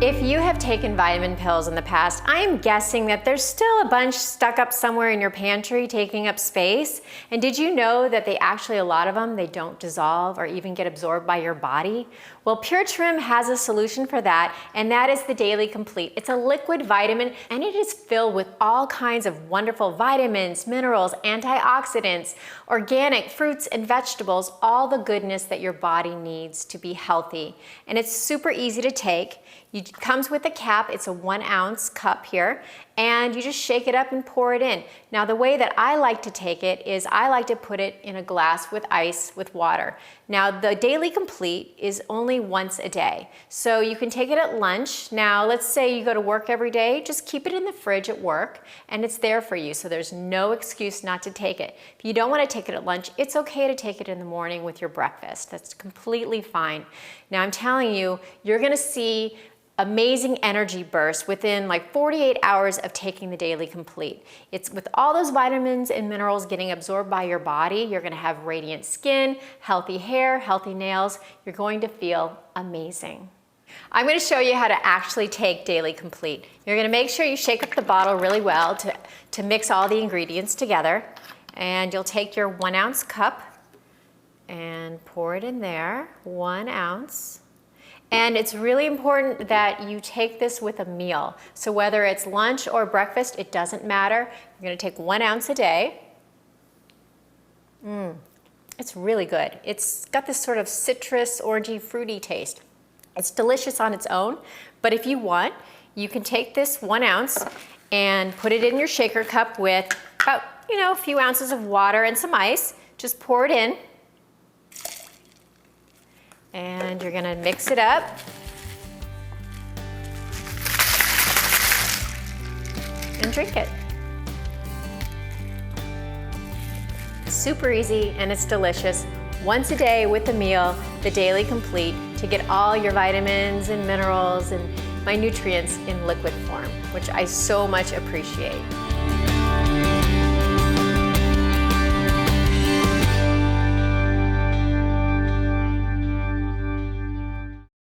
If you have taken vitamin pills in the past, I am guessing that there's still a bunch stuck up somewhere in your pantry taking up space. And did you know that a lot of them, they don't dissolve or even get absorbed by your body? Well, Puretrim has a solution for that, and that is the Daily Complete. It's a liquid vitamin, and it is filled with all kinds of wonderful vitamins, minerals, antioxidants, organic fruits and vegetables, all the goodness that your body needs to be healthy. And it's super easy to take. It comes with a cap. It's a 1 ounce cup here, and you just shake it up and pour it in. Now, the way that I like to take it is I like to put it in a glass with ice with water. Now, the Daily Complete is only once a day, so you can take it at lunch. Now, let's say you go to work every day, just keep it in the fridge at work, and it's there for you, so there's no excuse not to take it. If you don't want to take it at lunch, it's okay to take it in the morning with your breakfast. That's completely fine. Now, I'm telling you, you're going to see amazing energy burst within like 48 hours of taking the Daily Complete. It's with all those vitamins and minerals getting absorbed by your body. You're going to have radiant skin, healthy hair, healthy nails. You're going to feel amazing. I'm going to show you how to actually take Daily Complete. You're going to make sure you shake up the bottle really well to mix all the ingredients together. And you'll take your 1 ounce cup and pour it in there, 1 ounce. And it's really important that you take this with a meal. So whether it's lunch or breakfast, it doesn't matter. You're going to take 1 ounce a day. It's really good. It's got this sort of citrus, orangey, fruity taste. It's delicious on its own, but if you want, you can take this 1 ounce and put it in your shaker cup with about, a few ounces of water and some ice. Just pour it in. And you're going to mix it up. And drink it. Super easy and it's delicious. Once a day with a meal, the Daily Complete, to get all your vitamins and minerals and my nutrients in liquid form, which I so much appreciate.